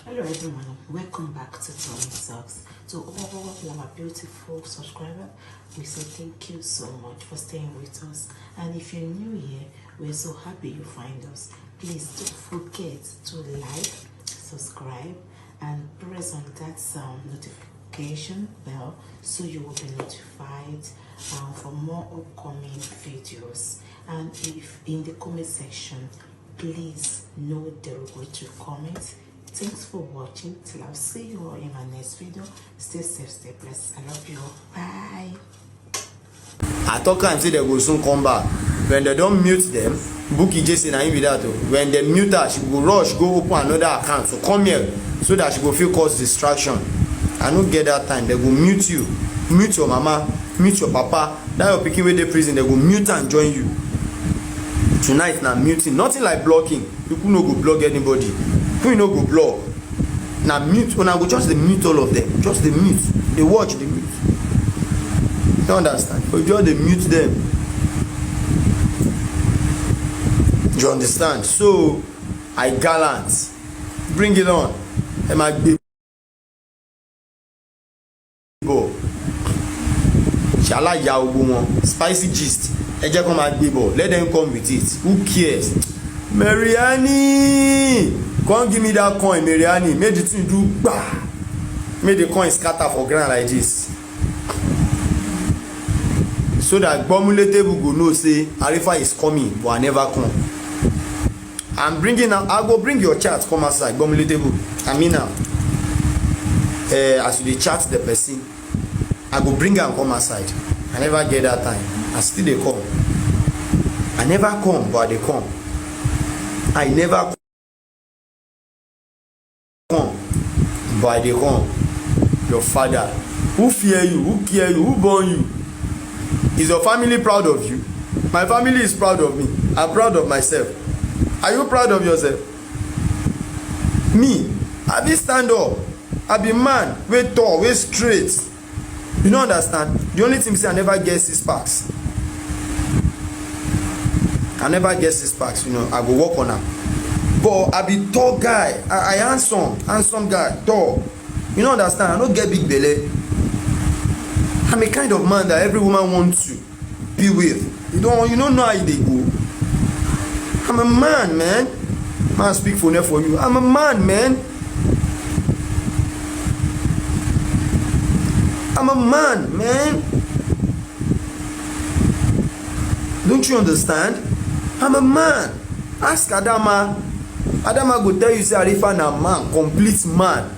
Hello everyone, welcome back to Tony Talks. To all my beautiful subscribers, we say thank you so much for staying with us. And if you're new here, we're so happy you find us. Please don't forget to like, subscribe, and press on that notification bell so you will be notified for more upcoming videos. And if in the comment section, please no derogatory comments. Thanks for watching. Till I'll see you all in my next video. Stay safe, stay blessed. I love you all. Bye. I talk and say they will soon come back. When they don't mute them, Bukky just say na him be that. When they mute her, she go rush, go open another account. So come here so that she go feel cause distraction. I don't get that time. They go mute you, mute your mama, mute your papa. That your pikin wey dey prison, they go mute and join you. Tonight na muting, nothing like blocking. People no go block anybody. Who no go block? Now mute. When I go just the mute all of them. Just the mute. They watch the mute. You understand? But just the mute them. You understand? So I gallant. Bring it on. Am I big? Shall I yawo spicy gist? Eje come at Bibo. Let them come with it. Who cares? Mariani, come give me that coin, Mariani. Make the thing do bah. Make the coin scatter for ground like this. So that Bomuletable go know say Arifa is coming, but I never come. I'm bringing now. I go bring your chat come outside. Bomuletable. I mean now. As you chat the person, I go bring am come outside. I never get that time. I still they come. I never come, but they come. I never come, but they come. Your father, who fear you, who care you, who born you? Is your family proud of you? My family is proud of me. I'm proud of myself. Are you proud of yourself? Me, I be stand up. I be man, way tall, way straight. You don't understand? The only thing is I never get 6 packs. I never get 6 packs, you know. I go work on them. But I be tall guy. I handsome guy, tall. You don't understand? I don't get big belly. I'm a kind of man that every woman wants to be with. You don't know how they go. I'm a man, man. Man, speak for you. I'm a man, man. I'm a man, man. Don't you understand? I'm a man. Ask Adama. Adama go tell you say Arifa na man, complete man.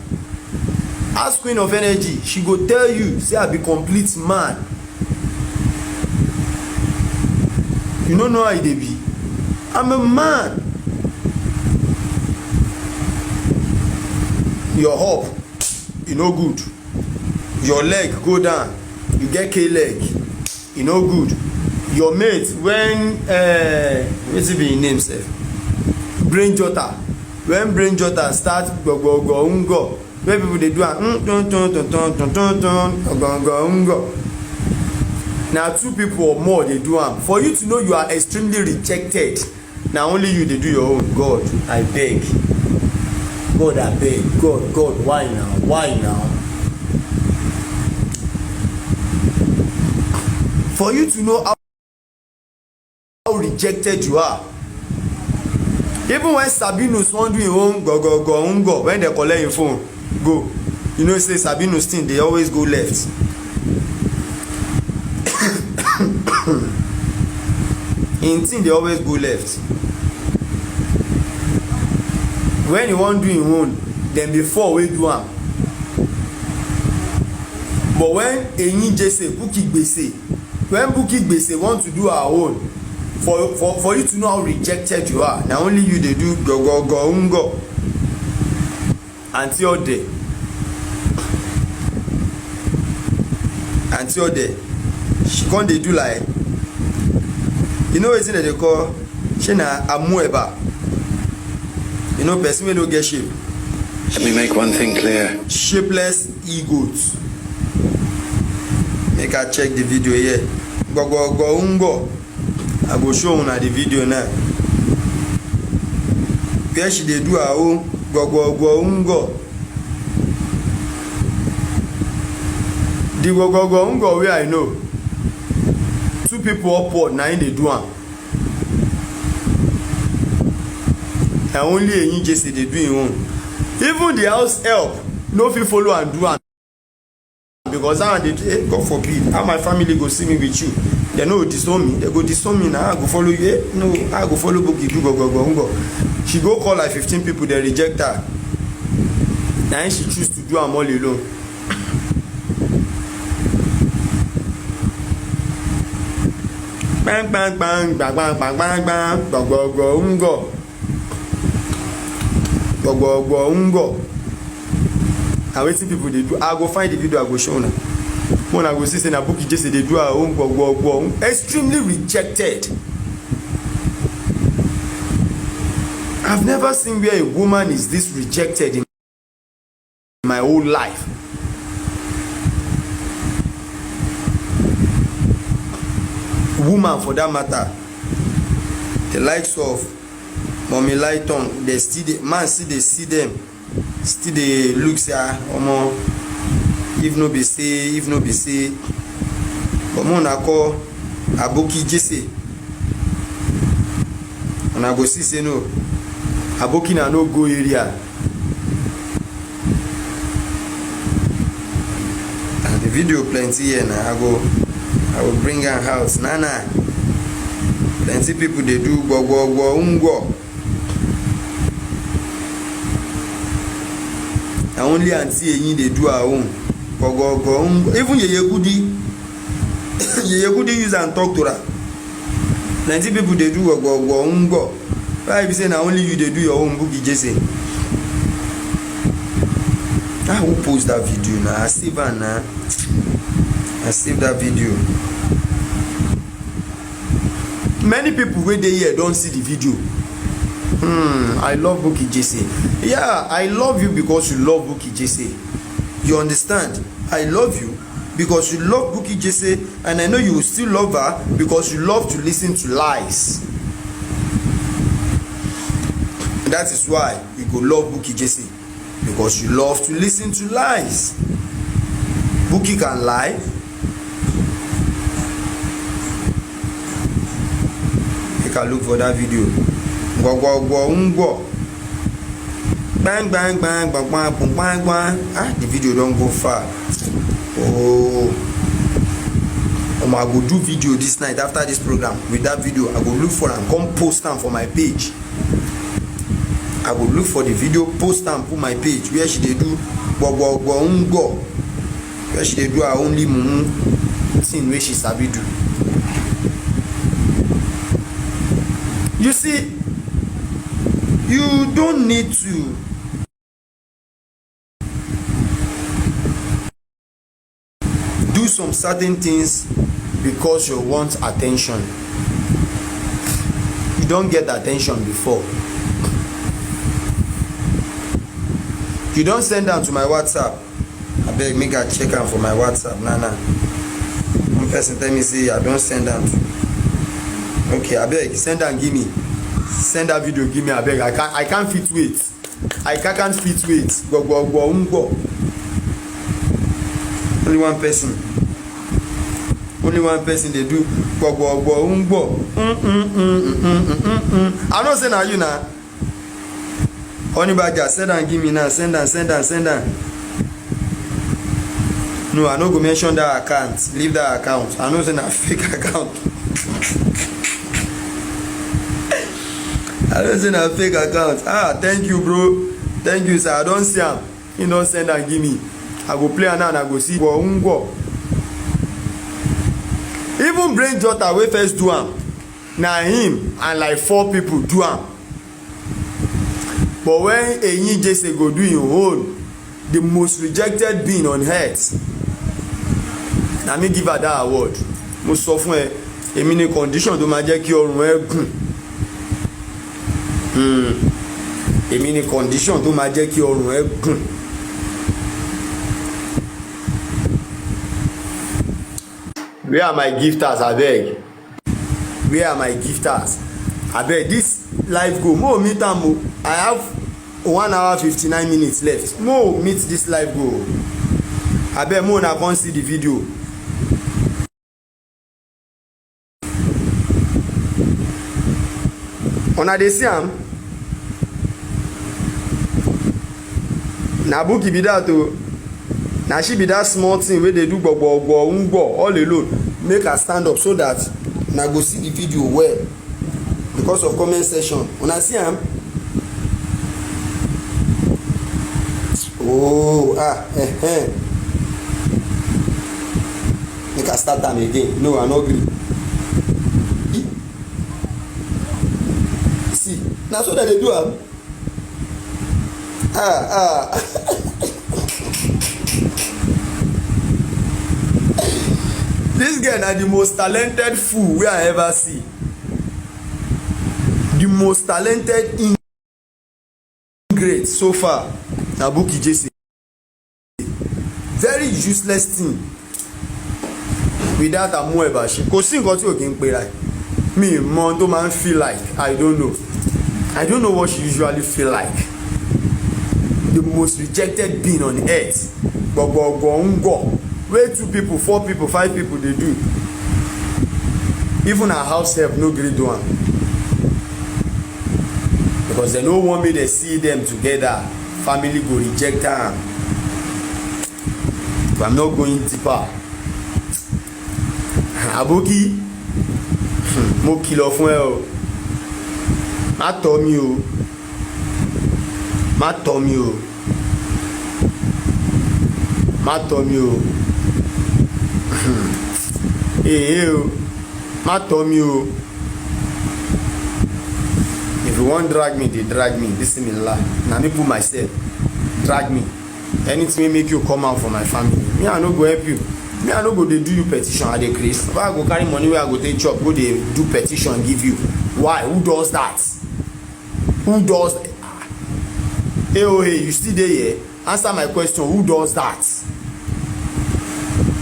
Ask Queen of Energy. She go tell you say I be complete man. You don't know how they be. I'm a man. Your hop, you no good. Your leg go down, you get K-leg, you no good. Your mate when what's it be his name sef? Brain jotter. When brain jotter start go where people they do now 2 people or more they do am. For you to know you are extremely rejected, now only you they do your own. God, I beg. God, I beg. God, why now? Why now? For you to know how rejected you are. Even when Sabinus want do home go when they collect your phone, go. You know say Sabinus thing they always go left. In thing they always go left. When you want do your own, then before we do am. But when Eyin just say Bukky gbese, when Bukky gbese want to do our own, for you to know how rejected you are, now only you they do go until day. She can't they do like, you know, isn't it they call Shena Amueba? You know, person will don't get shape. Let me make one thing clear. Shapeless egos. Make I check the video here. Go. I go show you the video now. Where she they do her own Ungo. The Ungo where I know. 2 people upward na in dey do am. And only Eyin Jesse dey do im own. Even the house help no fit follow and do am. Because how they God forbid, how my family go see me with you? They no disown me. They go disown me now. I go follow you. No, I go follow Bukky do go. She go call like 15 people. They reject her. Now she choose to do am all alone. Bang bang bang bang bang bang bang bang go. And wetin people dey do, I go find the video, I go show una. When I go see say na Bukky just dey do her own go. Extremely rejected. I've never seen where a woman is this rejected in my whole life. Woman for that matter. The likes of Mommy Lighton, they still dey, man still dey see them. Still dey look say omo, if no be say but mo na call Bukky Jesse and I go see say no, Bukky na no go area. And the video plenty here na I will bring her house nana. Plenty people dey do go. And only auntie Eyin dey do her own. Go. Even Yeye Kudi use and talk to her. Plenty people dey do go. Why be say na only you dey do your own, Bukky Jesse? Who post that video now? I save her now. I save that video. Many people wey dey here don't see the video. I love Bukky Jesse. Yeah, I love you because you love Bukky Jesse. You understand? I love you because you love Bukky Jesse, and I know you will still love her because you love to listen to lies. That is why you go love Bukky Jesse, because you love to listen to lies. Bukky can lie. You can look for that video. Go. Bang. The video don't go far. I go do video this night after this program. With that video, I go look for and come post them for my page. I go look for the video, post and put my page where she dey do go. Where she dey do her only thing where she sabi do. You see, you don't need to do some certain things because you want attention. You don't get attention before. You don't send them to my WhatsApp. I beg make I check am for my WhatsApp. Nah. One person tell me say I don't send them. Okay, I beg send and give me. Send that video, give me. I beg. I can't fit wait. I can't fit wait. Go. Only one person they do go. I don't say now you now. Only bagger, send and give me now. Send and. No, I no go mention that account. Leave that account. I know say na fake account. I don't say na fake account. Thank you, bro. Thank you, sir. I don't see him. He don't send and give me. I go play now and I go see. Go. Even brain daughter wey first do am, na him and like 4 people do am. But when Eyin Jesse go do im own, the most rejected being on earth, na me give her that award. Mo sọ fún ẹ, èmi ní condition tó máa jẹ́ kí ọrùn ẹ gùn. Èmi ní condition tó máa jẹ́ kí ọrùn ẹ gùn. Where are my gifters, abeg? Where are my gifters? Abeg, this life go. Mo meet am o. I have 1 hour 59 minutes left. Mo meet this live go. Abeg mo na come see the video. Una dey see am? Na Bukky be that o. Na she be that small thing wey dey do gbogbo ngbo all alone. Make her stand up so that una go see the video well because of comment section. Una see am? Oh, make I start am again. No, I no gree. See, na so that they do am. This girl na the most talented fool wey I ever see. The most talented ingrate so far na Bukky Jesse. Very useless thing without amu ebashi. Kò sí nǹkan tí ò kí ń pera ẹ̀. Mi mọ tó máa ń feel like. I don't know. I don't know what she usually feel like. The most rejected being on earth. Gbogbo wey 2 people 4 people 5 people dey do. Even her house help no gree do am because they no want me to see them together. Family go reject am. But I'm not going deeper. Bukky mo kìlọ̀ fún ẹ o. Má tọ́ mi o. Má tọ́ mi o. Má tọ́ mi o. O. Má tọ́ mi o. If you wan drag me, dey drag me. Bismillah. Na me put myself. Drag me. Anything wey make you come out for my family. Me I no go help you. Me I no go dey do you petition at the grace. Why I go carry money wey I go take chop go dey do petition give you? Why? Who does that? Who does that? Hey, you still there here? Answer my question. Who does that?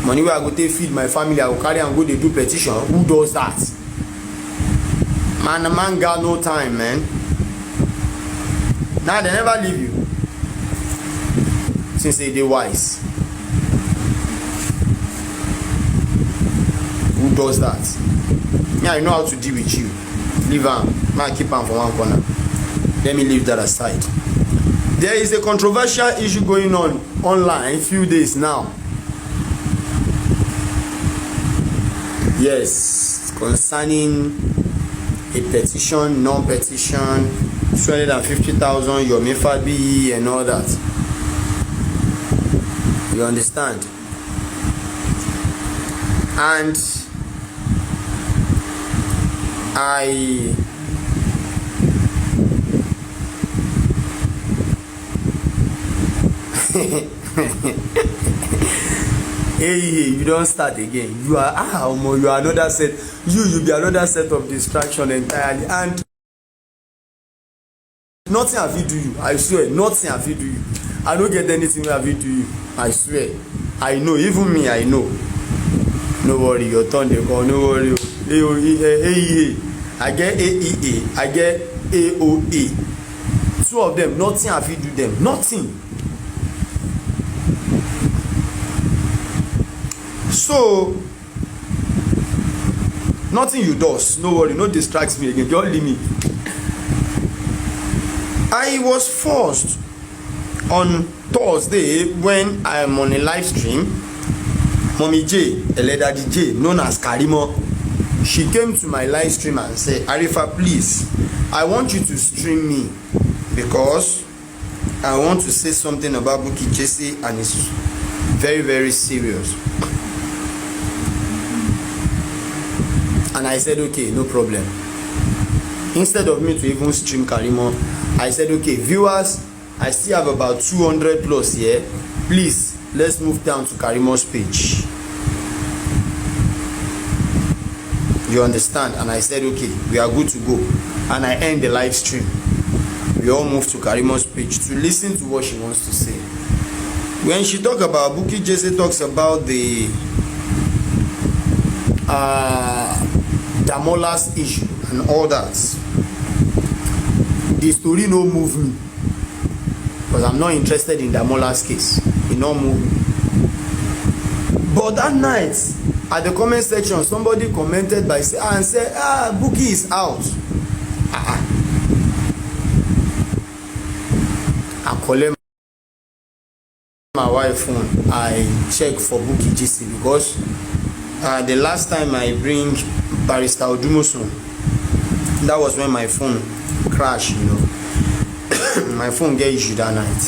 Money wey I go take feed my family, I go carry and go dey do petition. Who does that? Man got no time, man. Now they never leave you since they wise. Who does that? Me, I know how to deal with you. Leave am. Man, keep am for one corner. Let me leave that aside. There is a controversial issue going on online few days now. Yes, concerning a petition, non-petition, 250,000, your Mefabi and all that. You understand? And hey, you don't start again. You are you are another set. You be another set of distraction entirely. And nothing have you do you. I swear, nothing have you do you. I don't get anything have you do you. I swear. I know, even me, I know. No worry, your turn they go. No worry. Hey, I get AEA, I get AOA. 2 of them, nothing have you do them. Nothing. So nothing you does. No worry, no distracts me again. Just leave me. I was forced on Thursday when I am on a live stream. Mommy J, Eledadi J, known as Karimo, she came to my live stream and said, Arifa, please, I want you to stream me because I want to say something about Bukky Jesse and it's very, very serious. And I said, okay, no problem. Instead of me to even stream Karimo, I said, okay, viewers, I still have about 200 plus here. Please, let's move down to Karimo's page. You understand? And I said, okay, we are good to go. And I end the live stream. We all move to Karimo's page to listen to what she wants to say. When she talks about Bukky Jesse talks about the Damolas issue and all that, the story no move me. because I'm not interested in Damola's case. He no move. But that night, at the comment section, somebody commented by say and said, Bukky is out. I collect my wife phone. I check for Bukky GC because the last time I bring Barrister Odumosun, that was when my phone crashed, you know. My phone get issue that night.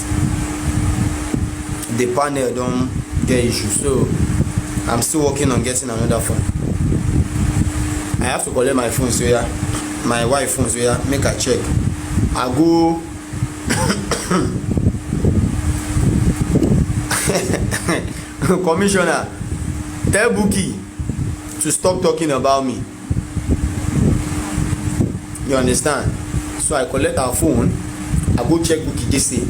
The panel don't get issue, so I'm still working on getting another phone. I have to collect my phone, so yeah, my wife phone, so yeah, make a check. I go Commissioner, tell Bukky to stop talking about me. You understand? So I collect her phone, I go check Bukky GC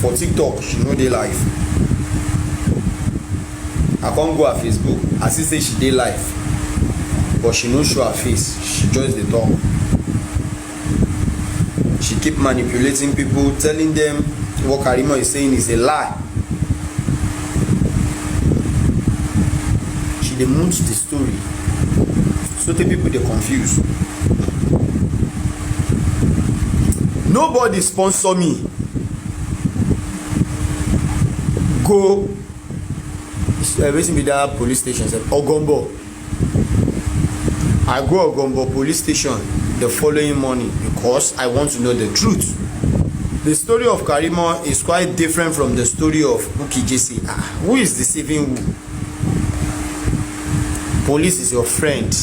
for TikTok. She know they live. I can't go her Facebook. I still say she dey live, but she no show her face. She just dey talk. She keep manipulating people, telling them what Karimo is saying is a lie. She dey munch the story, so the people dey confused. Nobody sponsor me. Go everything be that police station. Ogombo. I go Ogombo police station the following morning because I want to know the truth. The story of Karimo is quite different from the story of Bukky GC. Who is deceiving who? Police is your friend.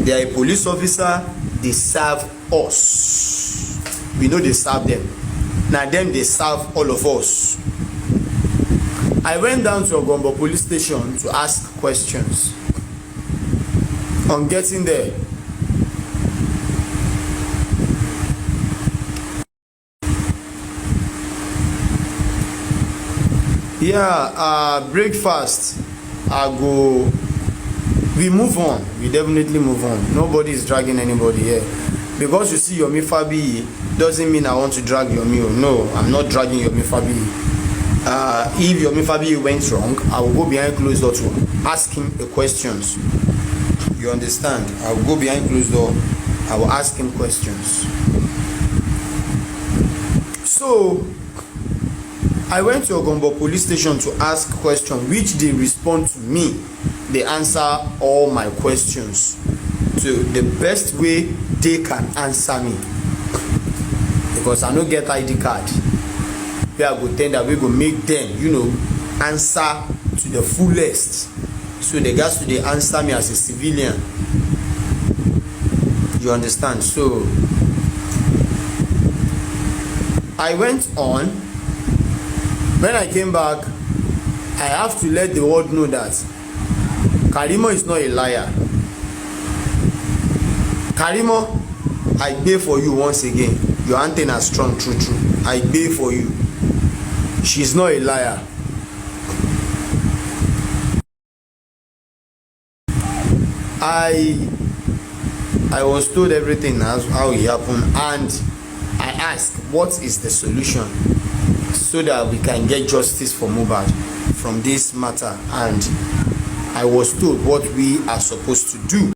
They are a police officer. They serve us. We know they serve them. Now them they serve all of us. I went down to Ogombo police station to ask questions. On getting there, breakfast, we move on. We definitely move on. Nobody is dragging anybody here. Because you see Yomi Fabi doesn't mean I want to drag Yomi. No, I'm not dragging Yomi Fabi. If Yomi Fabi went wrong, I will go behind closed door to ask him the questions. You understand? I will go behind closed door. I will ask him questions. So I went to Ogombo police station to ask questions, which they respond to me. They answer all my questions to the best way they can answer me. Because I don't get ID card. We are go tender, we go make them, answer to the fullest. So they got to answer me as a civilian. You understand? So I went on. When I came back, I have to let the world know that Karimo is not a liar. Karimo, I pay for you once again. Your antenna is strong, true. I pay for you. She's not a liar. I was told everything as how it happened, and I asked, what is the solution so that we can get justice for Mohbad from this matter? And I was told what we are supposed to do.